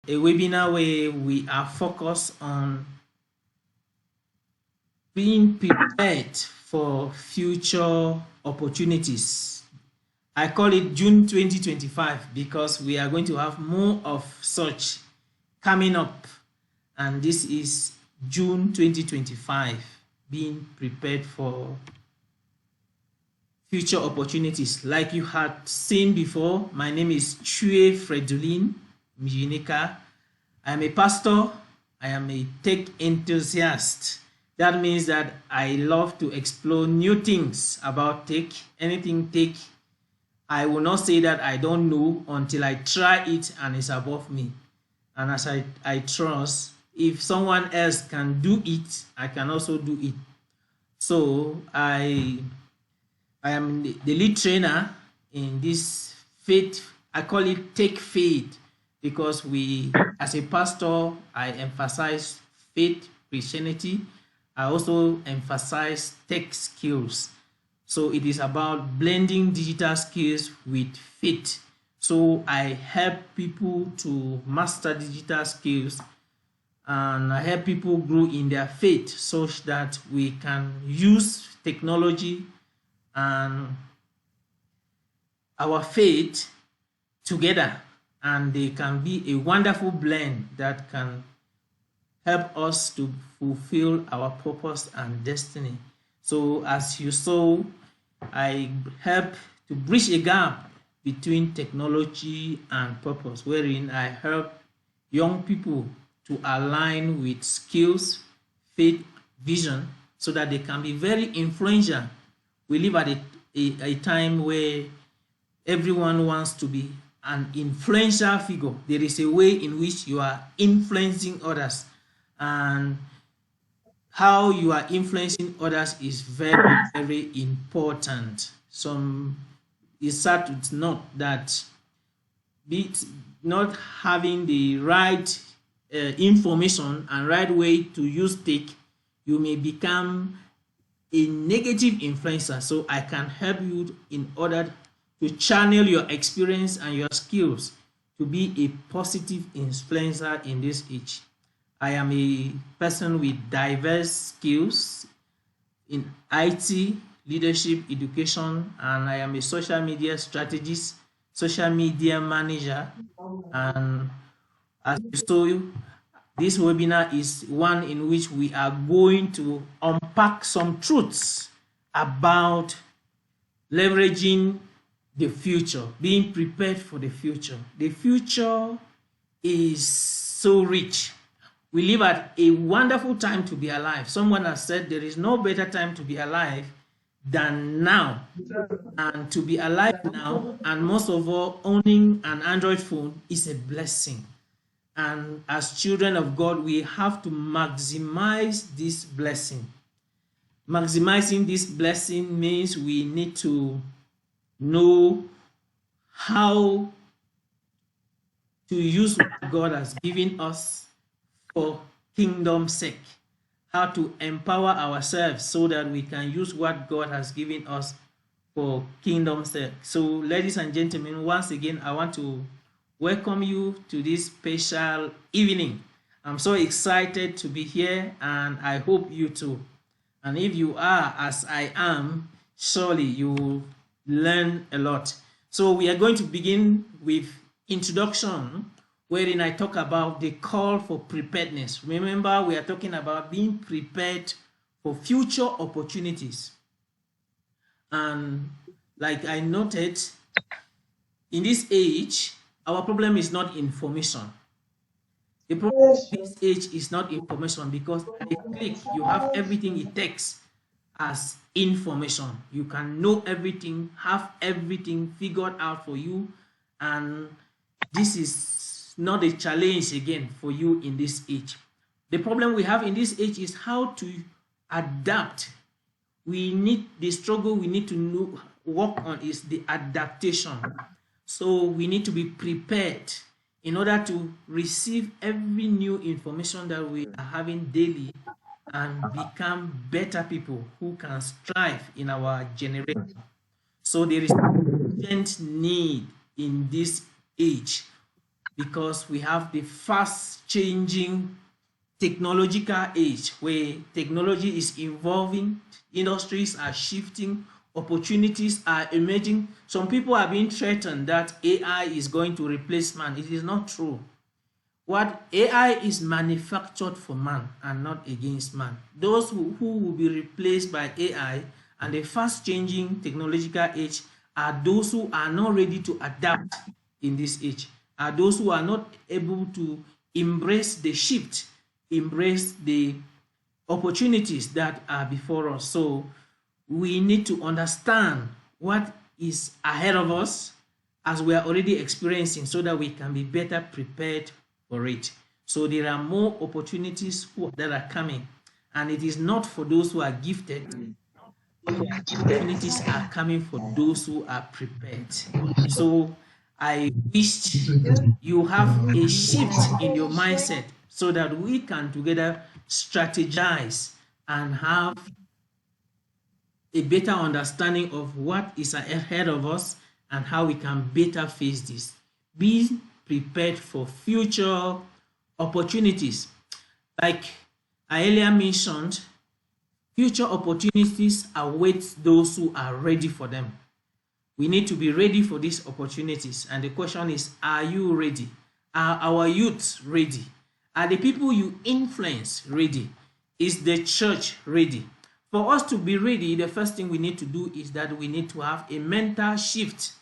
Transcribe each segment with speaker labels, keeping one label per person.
Speaker 1: a webinar where we are focused on being prepared for future opportunities. I call it June 2025 because we are going to have more of such coming up, and this is June 2025, being prepared for future opportunities. Like you had seen before, my name is Chue Fredulin Mijinika. I am a pastor. I am a tech enthusiast. That means that I love to explore new things about tech, anything tech. I will not say that I don't know until I try it and it's above me. And as I trust, if someone else can do it, I can also do it. So I am the lead trainer in this faith. I call it Tech Faith because as a pastor, I emphasize faith, Christianity. I also emphasize tech skills. So it is about blending digital skills with faith. So I help people to master digital skills, and I help people grow in their faith such that we can use technology and our faith together, and they can be a wonderful blend that can help us to fulfill our purpose and destiny. So as you saw, I help to bridge a gap between technology and purpose, wherein I help young people to align with skills, faith, vision, so that they can be very influential. We live at a time where everyone wants to be an influential figure. There is a way in which you are influencing others, and how you are influencing others is very, very important. It's sad to note that not having the right information and right way to use tech, you may become a negative influencer. So I can help you in order to channel your experience and your skills to be a positive influencer in this age. I am a person with diverse skills in IT, leadership, education, and I am a social media strategist, social media manager. And as you saw, this webinar is one in which we are going to unpack some truths about leveraging the future, being prepared for the future. The future is so rich. We live at a wonderful time to be alive. Someone has said there is no better time to be alive than now. And to be alive now, and most of all, owning an Android phone is a blessing. And as children of God, we have to maximize this blessing. Maximizing this blessing means we need to know how to use what God has given us for kingdom's sake, how to empower ourselves so that we can use what God has given us for kingdom's sake. So, ladies and gentlemen, once again, I want to welcome you to this special evening. I'm so excited to be here, and I hope you too. And if you are as I am, surely you will learn a lot. So we are going to begin with introduction, wherein I talk about the call for preparedness. Remember, we are talking about being prepared for future opportunities. And like I noted, in this age, our problem is not information. The problem in this age is not information, because at a click, you have everything it takes as information. You can know everything, have everything figured out for you, and this is not a challenge again for you in this age. The problem we have in this age is how to adapt. The struggle we need to work on is the adaptation. So we need to be prepared in order to receive every new information that we are having daily and become better people who can strive in our generation. So there is urgent need in this age because we have the fast changing technological age where technology is evolving, industries are shifting, opportunities are emerging. Some people are being threatened that AI is going to replace man. It is not true. What AI is manufactured for man and not against man. Those who will be replaced by AI and the fast changing technological age are those who are not ready to adapt in this age, are those who are not able to embrace the shift, embrace the opportunities that are before us. So we need to understand what is ahead of us as we are already experiencing so that we can be better prepared for it. So there are more opportunities that are coming, and it is not for those who are gifted. Opportunities are coming for those who are prepared. So I wish you have a shift in your mindset so that we can together strategize and have a better understanding of what is ahead of us and how we can better face this. Be prepared for future opportunities. Like I earlier mentioned, future opportunities await those who are ready for them. We need to be ready for these opportunities. And the question is, are you ready? Are our youth ready? Are the people you influence ready? Is the church ready? For us to be ready, the first thing we need to do is that we need to have a mental shift.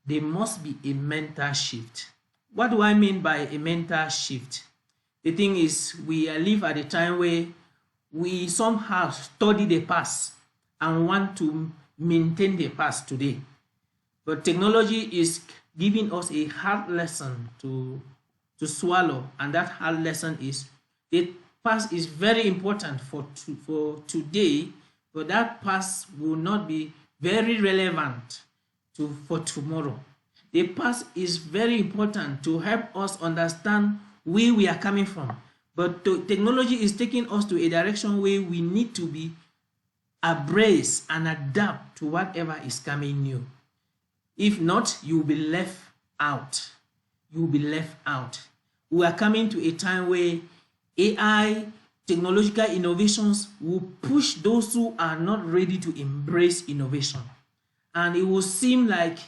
Speaker 1: There must be a mental shift. What do I mean by a mental shift? The thing is, we live at a time where we somehow study the past and want to maintain the past today. But technology is giving us a hard lesson to swallow, and that hard lesson is the past is very important for today, but that past will not be very relevant for tomorrow. The past is very important to help us understand where we are coming from, but technology is taking us to a direction where we need to be embrace and adapt to whatever is coming new. If not, you will be left out. You will be left out. We are coming to a time where AI, technological innovations will push those who are not ready to embrace innovation. And it will seem like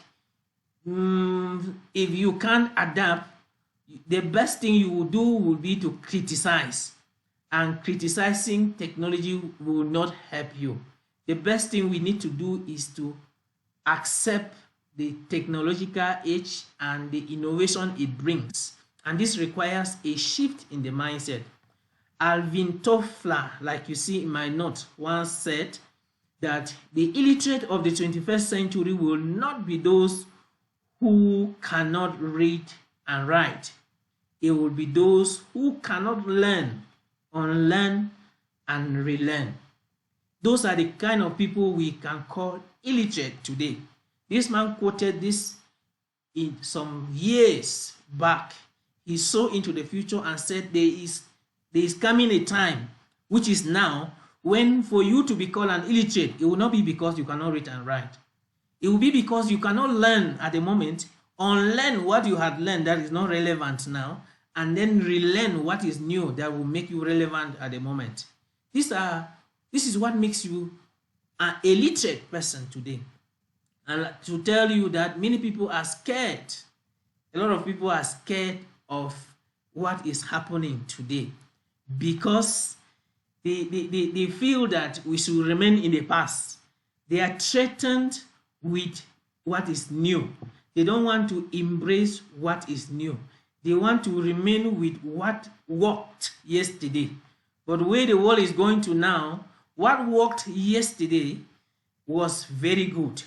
Speaker 1: if you can't adapt, the best thing you will do will be to criticize. And criticizing technology will not help you. The best thing we need to do is to accept the technological age and the innovation it brings. And this requires a shift in the mindset. Alvin Toffler, like you see in my note, once said that the illiterate of the 21st century will not be those who cannot read and write. It will be those who cannot learn, unlearn, and relearn. Those are the kind of people we can call illiterate today. This man quoted this in some years back. He saw into the future and said there is coming a time, which is now, when for you to be called an illiterate, it will not be because you cannot read and write. It will be because you cannot learn at the moment, unlearn what you had learned that is not relevant now, and then relearn what is new that will make you relevant at the moment. This is what makes you an illiterate person today. And to tell you that many people are scared. A lot of people are scared of what is happening today because they feel that we should remain in the past. They are threatened with what is new. They don't want to embrace what is new. They want to remain with what worked yesterday. But the way the world is going to now, what worked yesterday was very good.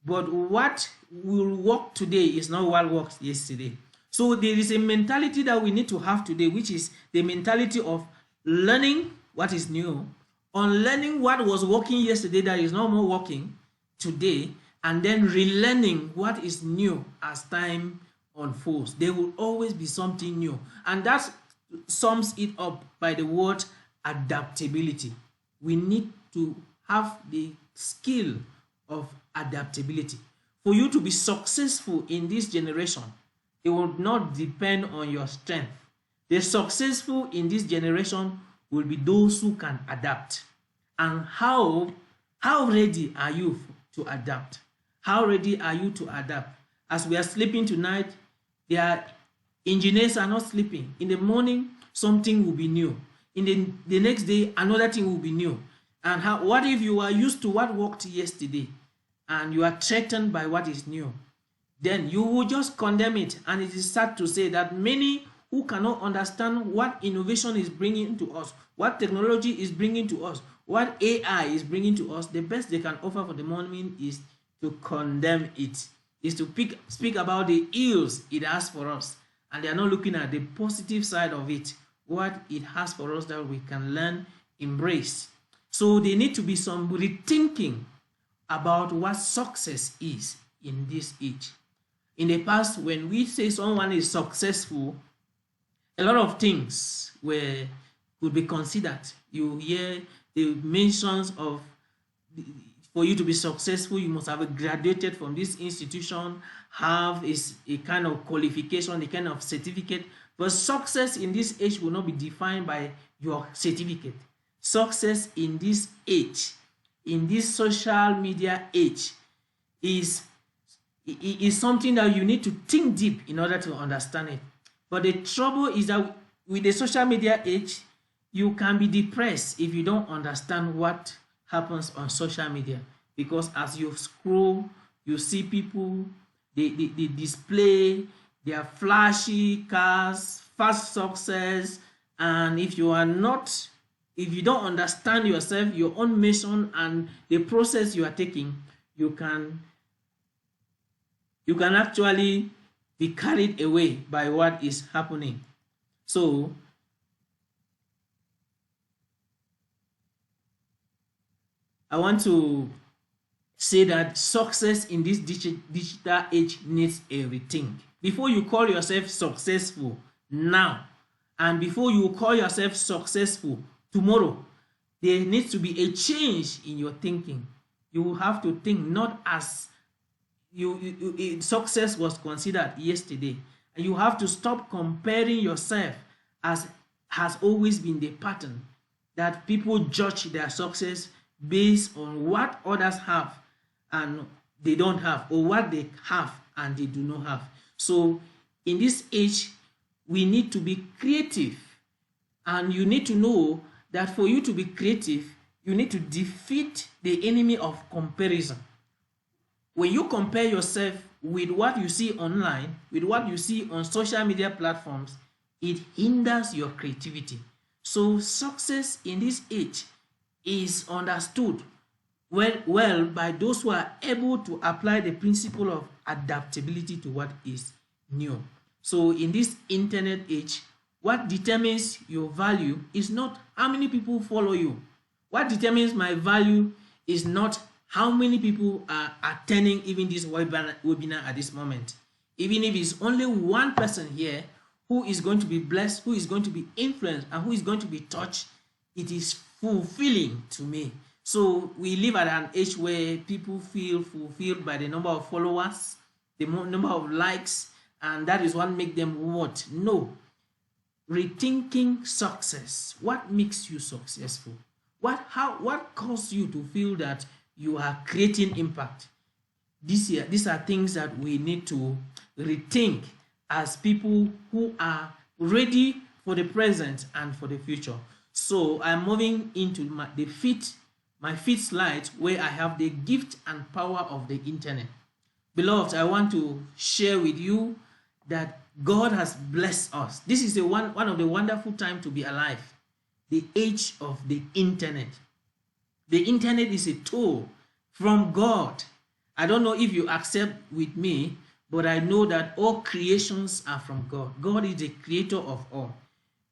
Speaker 1: But what will work today is not what worked yesterday. So there is a mentality that we need to have today, which is the mentality of learning what is new, unlearning what was working yesterday that is no more working today, and then relearning what is new as time unfolds. There will always be something new. And that sums it up by the word adaptability. We need to have the skill of adaptability. For you to be successful in this generation, It will not depend on your strength. The successful in this generation will be those who can adapt. And how ready are you to adapt? How ready are you to adapt? As we are sleeping tonight, their engineers are not sleeping. In the morning, something will be new. In the next day, another thing will be new. And what if you are used to what worked yesterday and you are threatened by what is new? Then you will just condemn it. And it is sad to say that many who cannot understand what innovation is bringing to us, what technology is bringing to us, what AI is bringing to us, the best they can offer for the moment is to condemn it, is to speak about the ills it has for us. And they are not looking at the positive side of it, what it has for us that we can learn, embrace. So there need to be some rethinking about what success is in this age. In the past, when we say someone is successful, a lot of things could be considered. You hear the mentions of, for you to be successful, you must have graduated from this institution, have a kind of qualification, a kind of certificate. But success in this age will not be defined by your certificate. Success in this age, in this social media age, is something that you need to think deep in order to understand it. But the trouble is that with the social media age, you can be depressed if you don't understand what happens on social media. Because as you scroll, you see people, they display their flashy cars, fast success, and if you don't understand yourself, your own mission, and the process you are taking, you can actually be carried away by what is happening. So I want to say that success in this digital age needs a rethink. Before you call yourself successful now, and before you call yourself successful tomorrow, there needs to be a change in your thinking. You will have to think not as success was considered yesterday. And you have to stop comparing yourself, as has always been the pattern, that people judge their success based on what others have and they don't have, or what they have and they do not have. So in this age, we need to be creative, and you need to know that for you to be creative, you need to defeat the enemy of comparison. When you compare yourself with what you see online, with what you see on social media platforms, it hinders your creativity. So success in this age is understood well by those who are able to apply the principle of adaptability to what is new. So in this internet age, what determines your value is not how many people follow you. What determines my value is not how many people are attending even this webinar at this moment. Even if it's only one person here who is going to be blessed, who is going to be influenced, and who is going to be touched, it is fulfilling to me. So we live at an age where people feel fulfilled by the number of followers, the number of likes, and that is what makes them what? No. Rethinking success. What makes you successful? What causes you to feel that you are creating impact? These are things that we need to rethink as people who are ready for the present and for the future. So I'm moving into my fifth slide, where I have the gift and power of the internet. Beloved, I want to share with you that God has blessed us. This is one of the wonderful times to be alive. The age of the internet. The internet is a tool from God. I don't know if you accept with me, but I know that all creations are from God. God is the creator of all.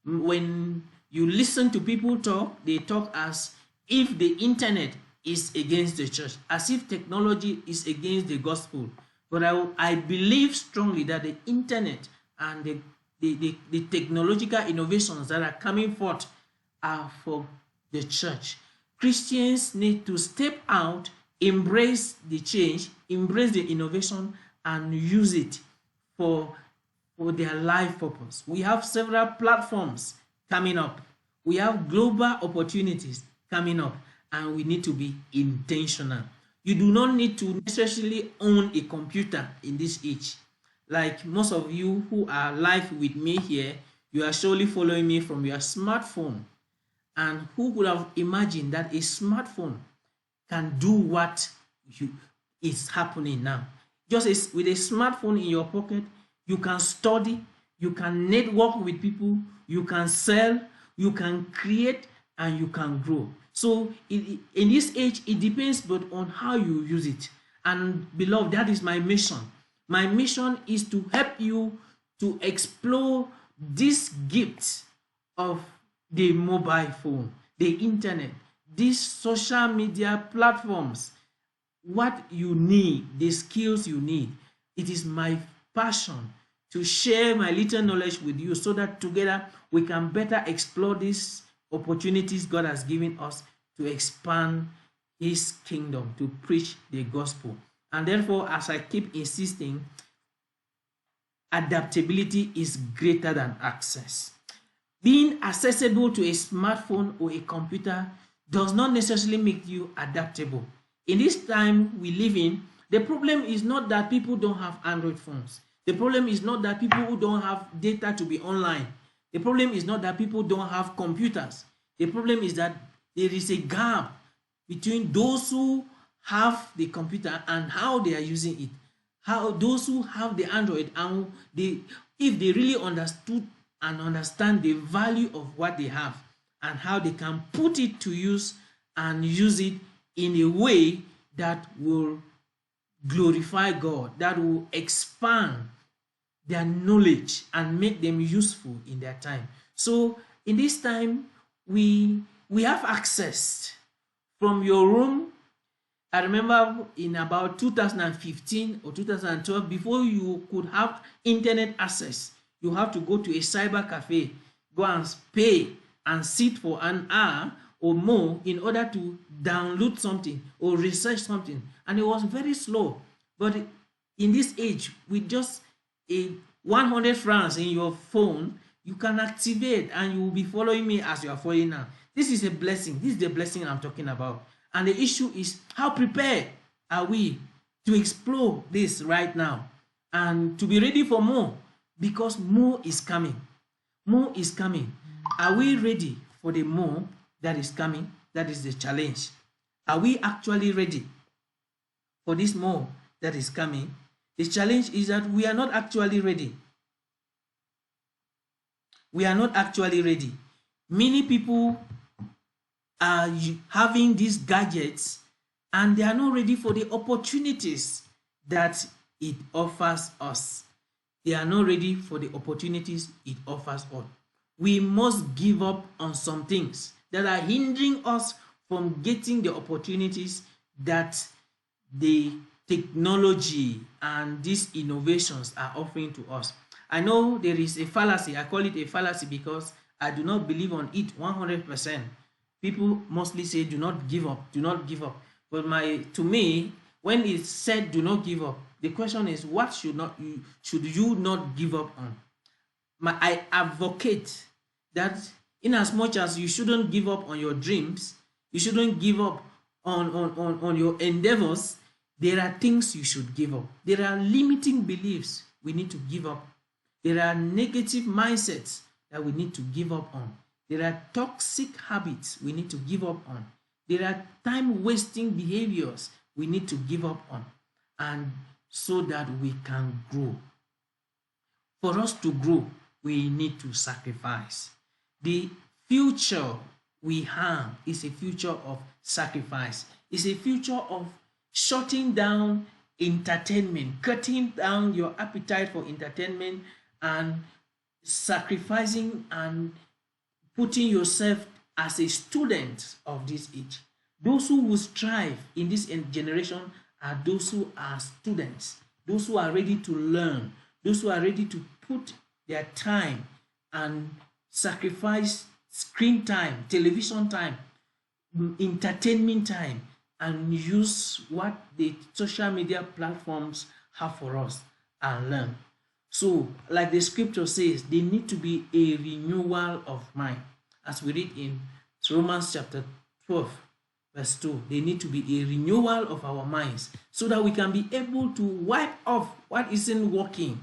Speaker 1: When you listen to people talk, they talk as if the internet is against the church, as if technology is against the gospel. But I believe strongly that the internet and the technological innovations that are coming forth are for the church. Christians need to step out, embrace the change, embrace the innovation, and use it for for their life purpose. We have several platforms coming up. We have global opportunities coming up, and we need to be intentional. You do not need to necessarily own a computer in this age. Like most of you who are live with me here, you are surely following me from your smartphone. And who would have imagined that a smartphone can do what is happening now? Just with a smartphone in your pocket, you can study, you can network with people, you can sell, you can create, and you can grow. So in this age, it depends but on how you use it. And beloved, that is my mission. My mission is to help you to explore this gift of the mobile phone, the internet, these social media platforms, what you need, the skills you need. It is my passion to share my little knowledge with you so that together we can better explore these opportunities God has given us to expand his kingdom, to preach the gospel. And therefore, as I keep insisting, adaptability is greater than access. Being accessible to a smartphone or a computer does not necessarily make you adaptable. In this time we live in, the problem is not that people don't have Android phones. The problem is not that people who don't have data to be online. The problem is not that people don't have computers. The problem is that there is a gap between those who have the computer and how they are using it. How those who have the Android, and if they really understood and understand the value of what they have and how they can put it to use and use it in a way that will glorify God, that will expand their knowledge and make them useful in their time. So in this time, we have access from your room. I remember in about 2015 or 2012, before you could have internet access, you have to go to a cyber cafe, go and pay and sit for an hour or more in order to download something or research something. And it was very slow. But in this age, with just a 100 francs in your phone, you can activate and you will be following me as you are following now. This is a blessing. This is the blessing I'm talking about. And the issue is, how prepared are we to explore this right now and to be ready for more? Because more is coming. More is coming. Are we ready for the more that is coming? That is the challenge. Are we actually ready for this more that is coming? The challenge is that we are not actually ready. We are not actually ready. Many people are having these gadgets and they are not ready for the opportunities that it offers us. They are not ready for the opportunities it offers us. We must give up on some things that are hindering us from getting the opportunities that the technology and these innovations are offering to us. I know there is a fallacy. I call it a fallacy because I do not believe on it 100%. People mostly say, do not give up, do not give up. But to me, when it's said do not give up, the question is, what should you not give up on? I advocate that in as much as you shouldn't give up on your dreams, you shouldn't give up on your endeavors, there are things you should give up. There are limiting beliefs we need to give up. There are negative mindsets that we need to give up on. There are toxic habits we need to give up on. There are time-wasting behaviors we need to give up on, and so that we can grow. For us to grow, we need to sacrifice. The future we have is a future of sacrifice. It's a future of shutting down entertainment, cutting down your appetite for entertainment, and sacrificing and putting yourself as a student of this age. Those who will strive in this generation are those who are students, those who are ready to learn, those who are ready to put their time and sacrifice screen time, television time, entertainment time, and use what the social media platforms have for us and learn. So, like the scripture says, they need to be a renewal of mind. As we read in Romans chapter 12, verse 2, they need to be a renewal of our minds so that we can be able to wipe off what isn't working,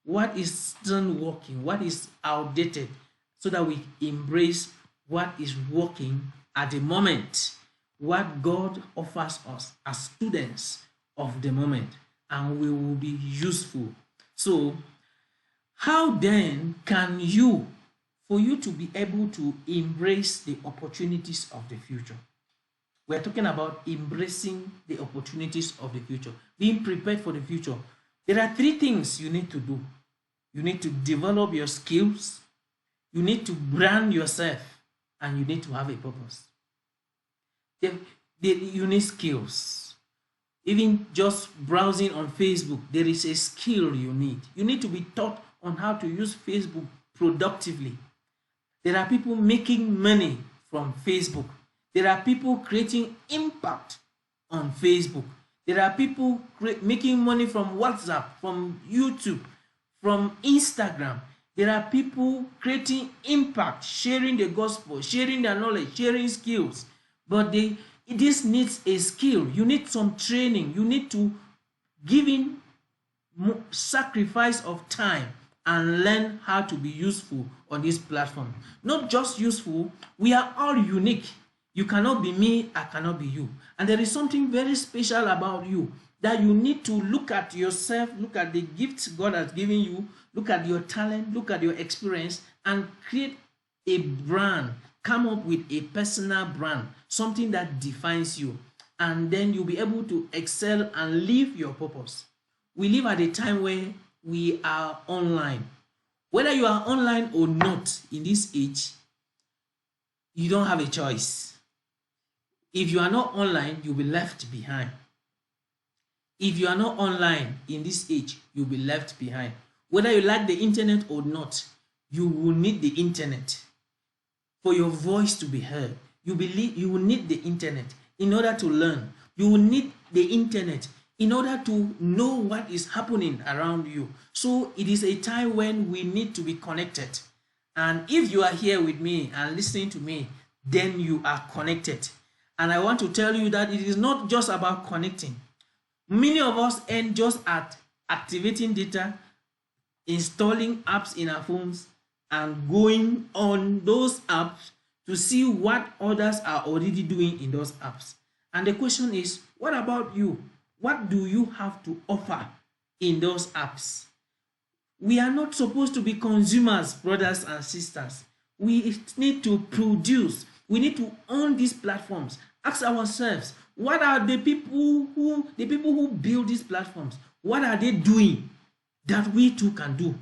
Speaker 1: what isn't working, what is outdated, so that we embrace what is working at the moment, what God offers us as students of the moment, and we will be useful. So, how then can you, for you to be able to embrace the opportunities of the future? We're talking about embracing the opportunities of the future, being prepared for the future. There are three things you need to do. You need to develop your skills, you need to brand yourself, and you need to have a purpose. You need skills. Even just browsing on Facebook, there is a skill you need. You need to be taught on how to use Facebook productively. There are people making money from Facebook. There are people creating impact on Facebook. There are people making money from WhatsApp, from YouTube, from Instagram. There are people creating impact, sharing the gospel, sharing their knowledge, sharing skills. But this needs a skill. You need some training. You need to give in sacrifice of time and learn how to be useful on this platform. Not just useful, we are all unique. You cannot be me, I cannot be you. And there is something very special about you that you need to look at yourself, look at the gifts God has given you, look at your talent, look at your experience, and create a brand. Come up with a personal brand, something that defines you. And then you'll be able to excel and live your purpose. We live at a time where we are online. Whether you are online or not in this age, you don't have a choice. If you are not online, you'll be left behind. If you are not online in this age, you'll be left behind. Whether you like the internet or not, you will need the internet for your voice to be heard. You will need the internet in order to learn. You will need the internet in order to know what is happening around you. So it is a time when we need to be connected. And if you are here with me and listening to me, then you are connected. And I want to tell you that it is not just about connecting. Many of us end just at activating data, installing apps in our phones, and going on those apps to see what others are already doing in those apps. And the question is, what about you? What do you have to offer in those apps? We are not supposed to be consumers, brothers and sisters. We need to produce. We need to own these platforms. Ask ourselves, what are the people who build these platforms? What are they doing that we too can do?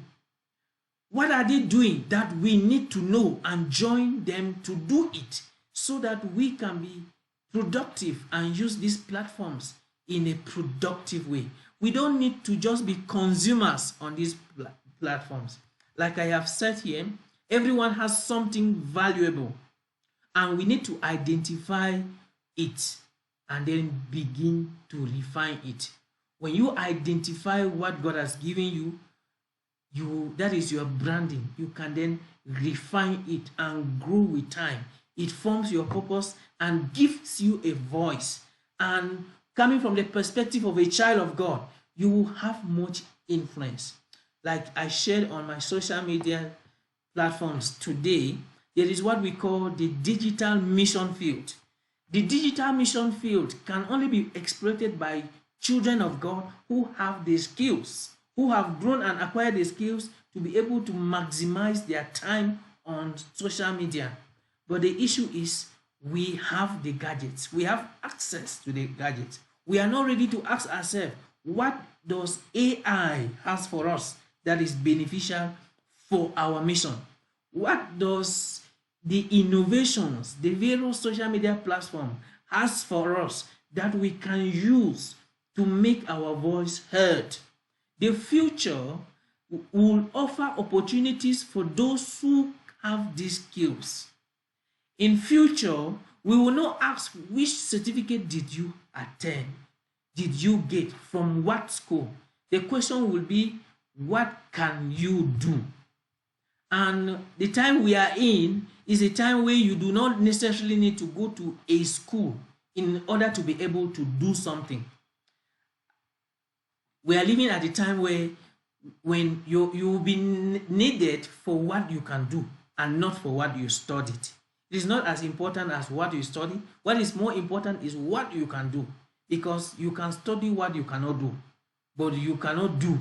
Speaker 1: What are they doing that we need to know and join them to do it so that we can be productive and use these platforms in a productive way? We don't need to just be consumers on these platforms. Like I have said here, everyone has something valuable, and we need to identify it and then begin to refine it. When you identify what God has given you, that is your branding. You can then refine it and grow with time. It forms your purpose and gives you a voice. And coming from the perspective of a child of God, you will have much influence. Like I shared on my social media platforms today, there is what we call the digital mission field. The digital mission field can only be exploited by children of God who have the skills, who have grown and acquired the skills to be able to maximize their time on social media. But the issue is we have the gadgets. We have access to the gadgets. We are not ready to ask ourselves, what does AI has for us that is beneficial for our mission? What does the innovations, the various social media platform has for us that we can use to make our voice heard? The future will offer opportunities for those who have these skills. In future, we will not ask which certificate did you attend, did you get, from what school. The question will be, what can you do? And the time we are in is a time where you do not necessarily need to go to a school in order to be able to do something. We are living at a time where when you will be needed for what you can do and not for what you studied. It is not as important as what you study. What is more important is what you can do, because you can study what you cannot do, but you cannot do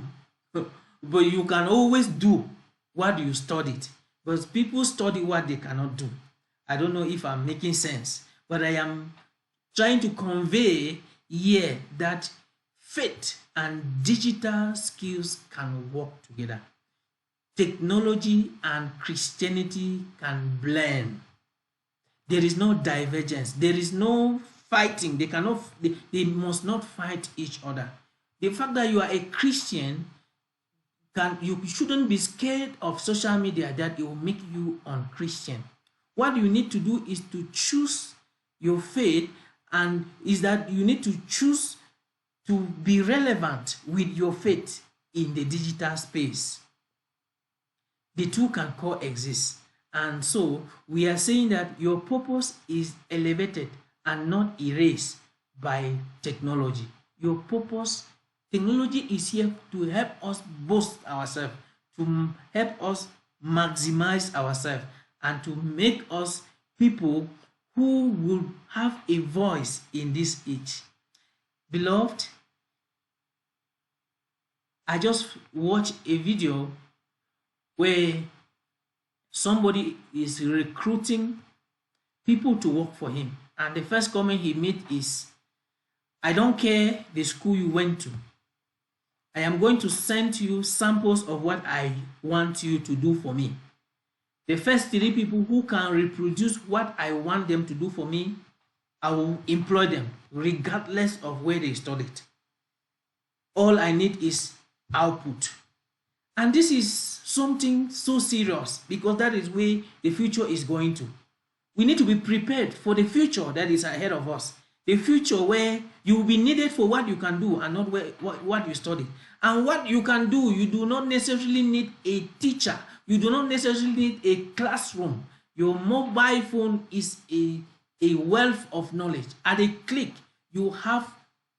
Speaker 1: but you can always do what you studied, because people study what they cannot do. I don't know if I'm making sense, but I am trying to convey here that faith and digital skills can work together. Technology and Christianity can blend. There is no divergence. There is no fighting. They must not fight each other. The fact that you are a Christian, you shouldn't be scared of social media that it will make you unchristian. What you need to do is to choose your faith, and is that you need to choose to be relevant with your faith in the digital space. The two can coexist. And so we are saying that your purpose is elevated and not erased by technology. Your purpose, technology is here to help us boost ourselves, to help us maximize ourselves, and to make us people who will have a voice in this age. Beloved, I just watched a video where somebody is recruiting people to work for him, and the first comment he made is, "I don't care the school you went to. I am going to send you samples of what I want you to do for me. The first 3 people who can reproduce what I want them to do for me, I will employ them regardless of where they studied. All I need is output." And this is something so serious, because that is where the future is going to. We need to be prepared for the future that is ahead of us. The future where you will be needed for what you can do and not what you study. And what you can do, you do not necessarily need a teacher. You do not necessarily need a classroom. Your mobile phone is a wealth of knowledge. At a click, you have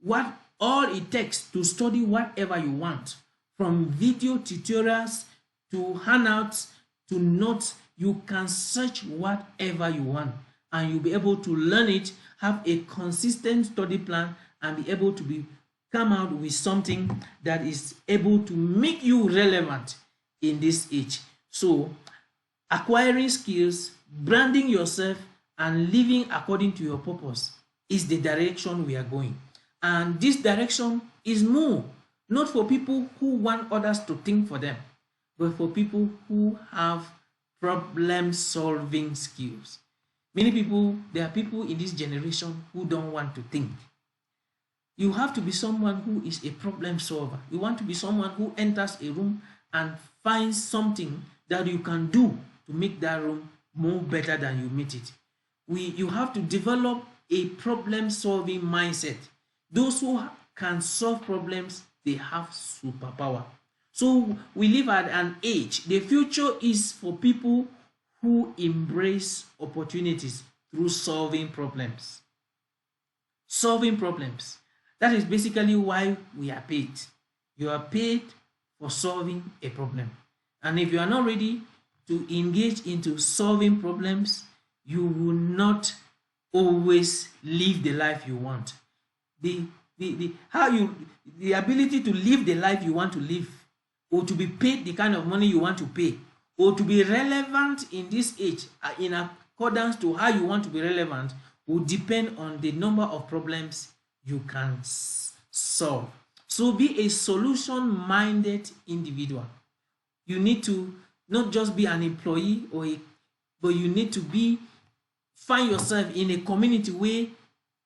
Speaker 1: what all it takes to study whatever you want. From video tutorials to handouts to notes, you can search whatever you want, and you'll be able to learn it, have a consistent study plan, and be able to come out with something that is able to make you relevant in this age. So, acquiring skills, branding yourself, and living according to your purpose is the direction we are going. And this direction is more not for people who want others to think for them, but for people who have problem-solving skills. There are people in this generation who don't want to think. You have to be someone who is a problem solver. You want to be someone who enters a room and finds something that you can do to make that room more better than you meet it. You have to develop a problem-solving mindset. Those who can solve problems, they have superpower. So we live at an age. The future is for people who embrace opportunities through solving problems. Solving problems. That is basically why we are paid. You are paid for solving a problem. And if you are not ready to engage into solving problems, you will not always live the life you want. The ability to live the life you want to live, or to be paid the kind of money you want to pay, or to be relevant in this age in accordance to how you want to be relevant, will depend on the number of problems you can solve. So be a solution-minded individual. You need to not just be an employee, but you need to find yourself in a community where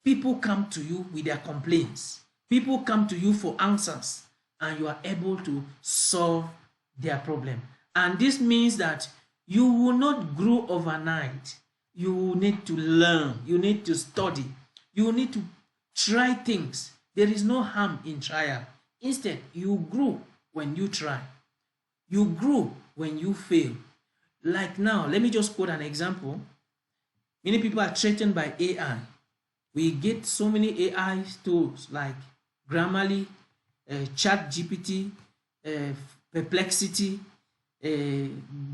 Speaker 1: people come to you with their complaints. People come to you for answers, and you are able to solve their problem. And this means that you will not grow overnight. You will need to learn. You need to study. You will need to try things. There is no harm in trial. Instead, you grow when you try. You grow when you fail. Like now, let me just quote an example. Many people are threatened by AI. We get so many AI tools like Grammarly, Chat GPT, Perplexity,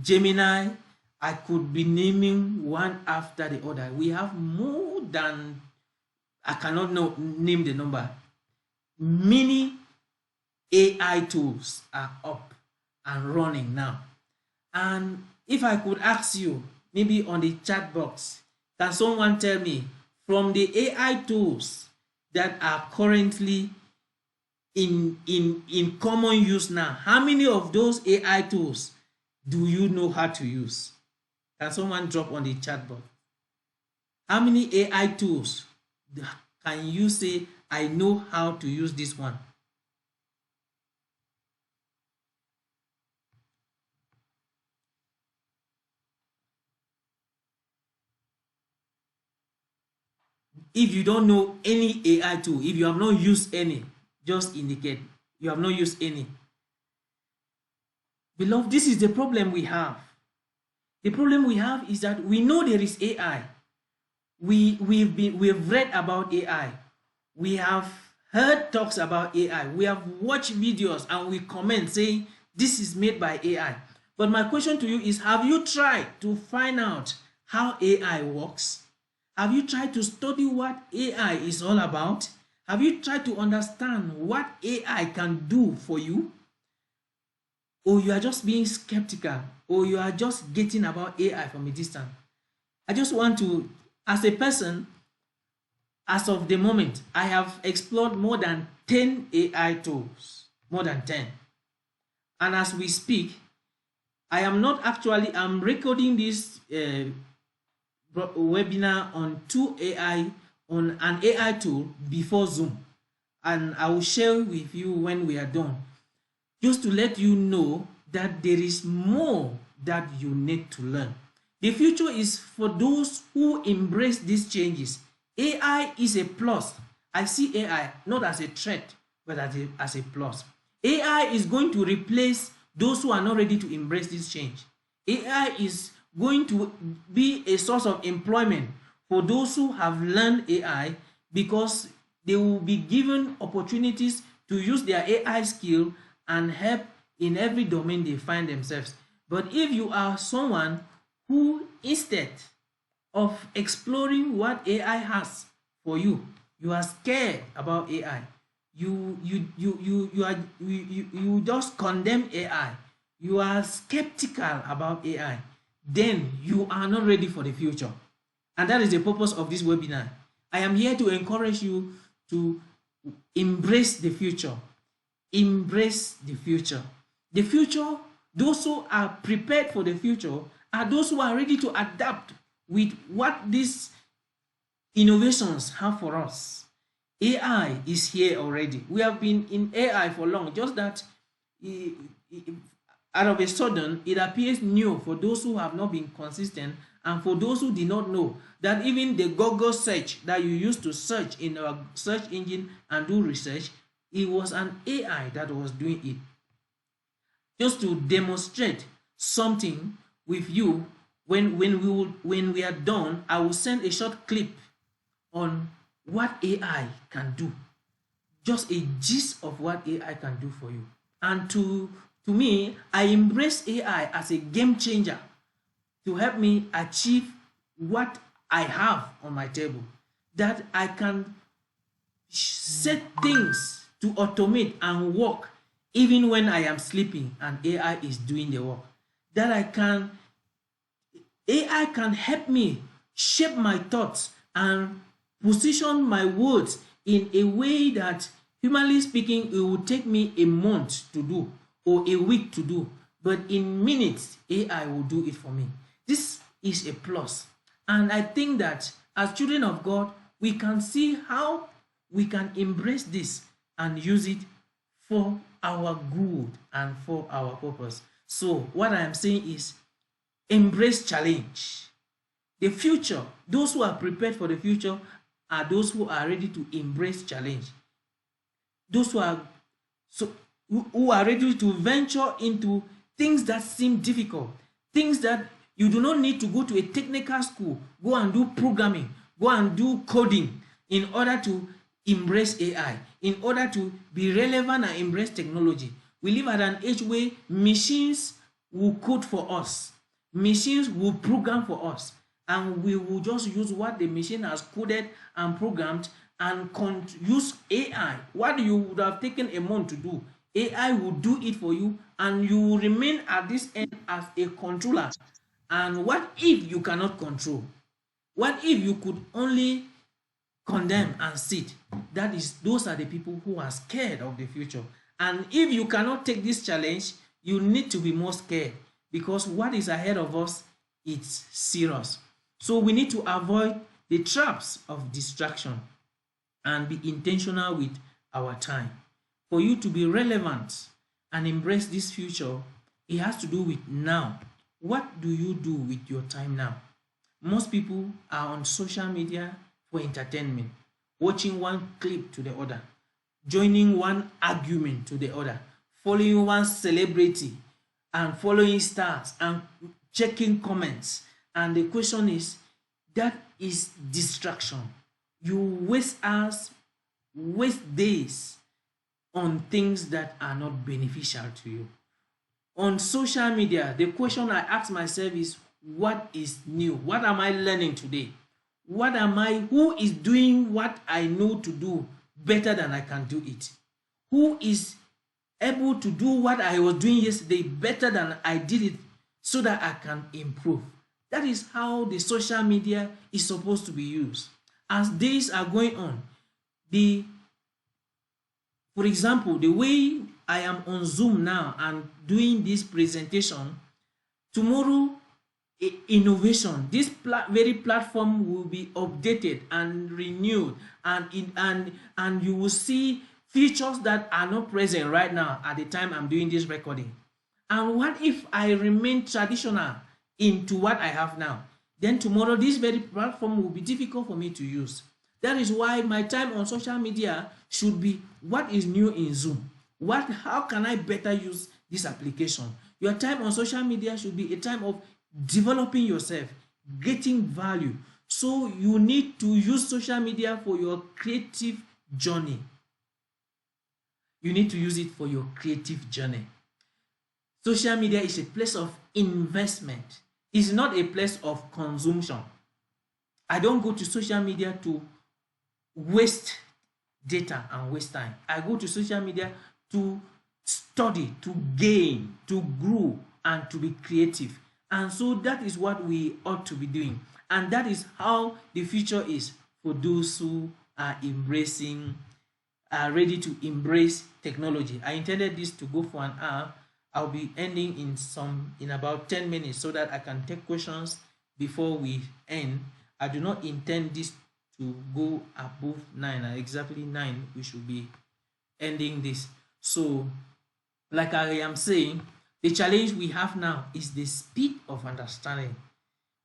Speaker 1: Gemini. I could be naming one after the other. We have more than, I cannot name the number. Many AI tools are up and running now. And if I could ask you, maybe on the chat box, can someone tell me from the AI tools that are currently in common use now, how many of those AI tools do you know how to use? Can someone drop on the chat box? How many AI tools can you say, I know how to use this one? If you don't know any AI tool, if you have not used any, just indicate you have not used any. Beloved, this is the problem we have. The problem we have is that we know there is AI. We've read about AI. We have heard talks about AI. We have watched videos and we comment saying this is made by AI. But my question to you is, have you tried to find out how AI works? Have you tried to study what AI is all about? Have you tried to understand what AI can do for you? Or you are just being skeptical, or you are just getting about AI from a distance? I just want to, as a person, as of the moment, I have explored more than 10 AI tools, more than 10. And as we speak, I'm recording this webinar on an AI tool before Zoom. And I will share with you when we are done, just to let you know that there is more that you need to learn. The future is for those who embrace these changes. AI is a plus. I see AI not as a threat, but as a plus. AI is going to replace those who are not ready to embrace this change. AI is going to be a source of employment for those who have learned AI, because they will be given opportunities to use their AI skill and help in every domain they find themselves. But if you are someone who, instead of exploring what AI has for you, you are scared about AI, you just condemn AI, you are skeptical about AI, then you are not ready for the future. And that is the purpose of this webinar. I am here to encourage you to embrace the future. Embrace the future. The future, those who are prepared for the future are those who are ready to adapt with what these innovations have for us. AI is here already. We have been in AI for long, just that out of a sudden it appears new for those who have not been consistent, and for those who did not know that even the Google search that you used to search in our search engine and do research, it was an AI that was doing it. Just to demonstrate something with you, when we are done, I will send a short clip on what AI can do. Just a gist of what AI can do for you. And to me, I embrace AI as a game changer to help me achieve what I have on my table. That I can set things to automate and work even when I am sleeping and AI is doing the work. That AI can help me shape my thoughts and position my words in a way that, humanly speaking, it will take me a month to do or a week to do, but in minutes AI will do it for me. This is a plus, and I think that as children of God, we can see how we can embrace this and use it for our good and for our purpose. So what I am saying is, embrace challenge. The future, those who are prepared for the future are those who are ready to embrace challenge. Those who are ready to venture into things that seem difficult, things that you do not need to go to a technical school, go and do programming, go and do coding in order to embrace AI, in order to be relevant and embrace technology. We live at an age where machines will code for us, machines will program for us, and we will just use what the machine has coded and programmed and use AI. What you would have taken a month to do, AI will do it for you, and you will remain at this end as a controller. And what if you cannot control? What if you could only condemn and sit? Those are the people who are scared of the future. And if you cannot take this challenge, you need to be more scared, because what is ahead of us, it's serious. So we need to avoid the traps of distraction and be intentional with our time. For you to be relevant and embrace this future, it has to do with now. What do you do with your time now? Most people are on social media for entertainment, watching one clip to the other, joining one argument to the other, following one celebrity and following stars and checking comments. And the question is, that is distraction. You waste hours, waste days on things that are not beneficial to you. On social media, the question I ask myself is, what is new? What am I learning today? Who is doing what I know to do better than I can do it? Who is able to do what I was doing yesterday better than I did it, so that I can improve? That is how the social media is supposed to be used. As days are going on, for example, the way I am on Zoom now and doing this presentation, tomorrow innovation, this very platform will be updated and renewed, and you will see features that are not present right now at the time I'm doing this recording. And what if I remain traditional into what I have now? Then tomorrow this very platform will be difficult for me to use. That is why my time on social media should be, what is new in Zoom? How can I better use this application? Your time on social media should be a time of developing yourself, getting value. So you need to use social media for your creative journey. You need to use it for your creative journey. Social media is a place of investment. It's not a place of consumption. I don't go to social media to waste data and waste time. I go to social media to study, to gain, to grow, and to be creative. And so that is what we ought to be doing. And that is how the future is for those who are ready to embrace technology. I intended this to go for an hour. I'll be ending in about 10 minutes so that I can take questions before we end. I do not intend this to go above 9. At exactly 9, we should be ending this. So, like I am saying, the challenge we have now is the speed of understanding.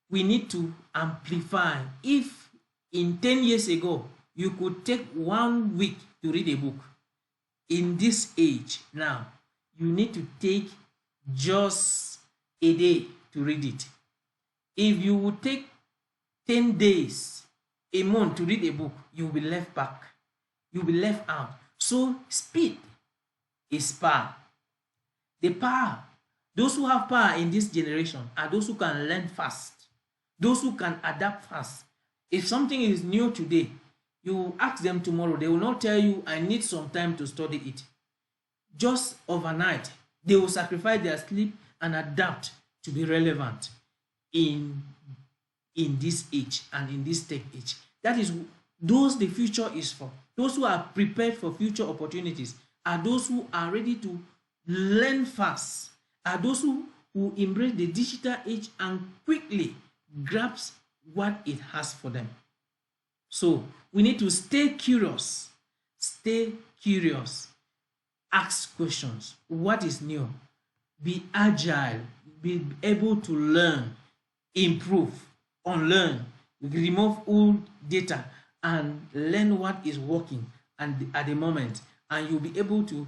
Speaker 1: We need to amplify. If in 10 years ago, you could take 1 week to read a book, in this age now, you need to take just a day to read it. If you would take 10 days, a month to read a book, you will be left back. You will be left out. So speed is power. The power, those who have power in this generation are those who can learn fast, those who can adapt fast. If something is new today, you ask them tomorrow, they will not tell you, I need some time to study it. Just overnight, they will sacrifice their sleep and adapt to be relevant in this age and in this tech age. That is those the future is for. Those who are prepared for future opportunities are those who are ready to learn fast, are those who embrace the digital age and quickly grasp what it has for them. So we need to stay curious, ask questions. What is new? Be agile, be able to learn, improve, unlearn, remove old data, and learn what is working and at the moment. And you'll be able to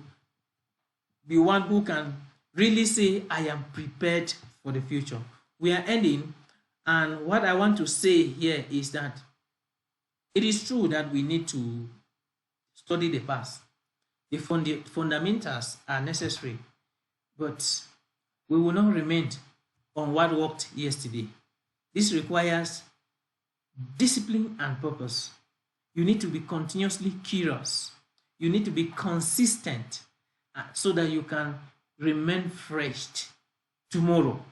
Speaker 1: be one who can really say, I am prepared for the future. We are ending, and what I want to say here is that it is true that we need to study the past. The fundamentals are necessary, but we will not remain on what worked yesterday. This requires discipline and purpose. You need to be continuously curious. You need to be consistent so that you can remain fresh tomorrow.